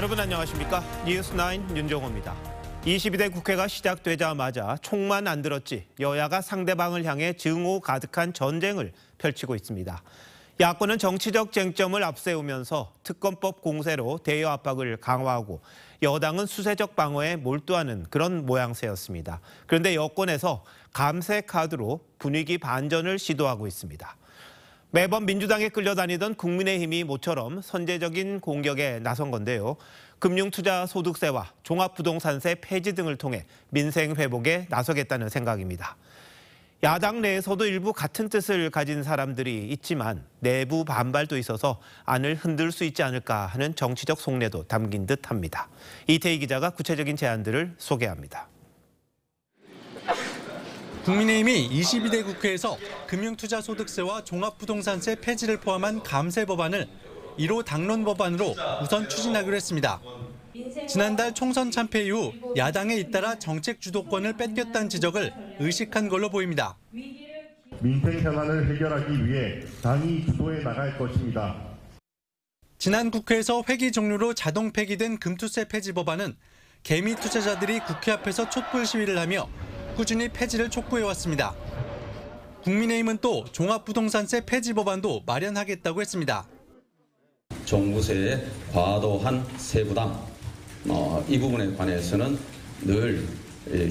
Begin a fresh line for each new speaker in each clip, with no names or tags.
여러분 안녕하십니까? 뉴스9 윤종호입니다. 22대 국회가 시작되자마자 총만 안 들었지 여야가 상대방을 향해 증오 가득한 전쟁을 펼치고 있습니다. 야권은 정치적 쟁점을 앞세우면서 특검법 공세로 대여 압박을 강화하고 여당은 수세적 방어에 몰두하는 그런 모양새였습니다. 그런데 여권에서 감세 카드로 분위기 반전을 시도하고 있습니다. 매번 민주당에 끌려다니던 국민의힘이 모처럼 선제적인 공격에 나선 건데요. 금융투자소득세와 종합부동산세 폐지 등을 통해 민생 회복에 나서겠다는 생각입니다. 야당 내에서도 일부 같은 뜻을 가진 사람들이 있지만 내부 반발도 있어서 안을 흔들 수 있지 않을까 하는 정치적 속내도 담긴 듯합니다. 이태희 기자가 구체적인 제안들을 소개합니다.
국민의힘이 22대 국회에서 금융투자소득세와 종합부동산세 폐지를 포함한 감세 법안을 1호 당론 법안으로 우선 추진하기로 했습니다. 지난달 총선 참패 이후 야당에 잇따라 정책 주도권을 뺏겼다는 지적을 의식한 걸로 보입니다.
민생 현안을 해결하기 위해 당이 주도해 나갈 것입니다.
지난 국회에서 회기 종료로 자동 폐기된 금투세 폐지 법안은 개미 투자자들이 국회 앞에서 촛불 시위를 하며 꾸준히 폐지를 촉구해왔습니다. 국민의힘은 또 종합부동산세 폐지 법안도 마련하겠다고 했습니다.
종부세의 과도한 세부담, 이 부분에 관해서는 늘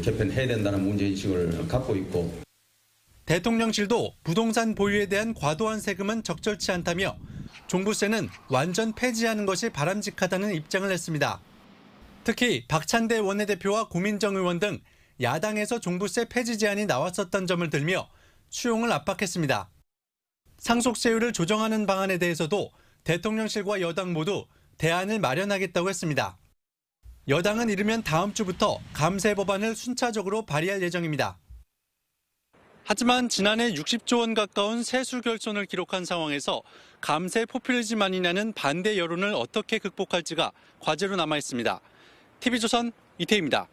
개편해야 된다는 문제인식을 갖고 있고.
대통령실도 부동산 보유에 대한 과도한 세금은 적절치 않다며 종부세는 완전 폐지하는 것이 바람직하다는 입장을 냈습니다. 특히 박찬대 원내대표와 고민정 의원 등 야당에서 종부세 폐지 제안이 나왔었던 점을 들며 수용을 압박했습니다. 상속세율을 조정하는 방안에 대해서도 대통령실과 여당 모두 대안을 마련하겠다고 했습니다. 여당은 이르면 다음 주부터 감세 법안을 순차적으로 발의할 예정입니다. 하지만 지난해 60조 원 가까운 세수 결손을 기록한 상황에서 감세 포퓰리즘 아니냐는 반대 여론을 어떻게 극복할지가 과제로 남아 있습니다. TV조선 이태희입니다.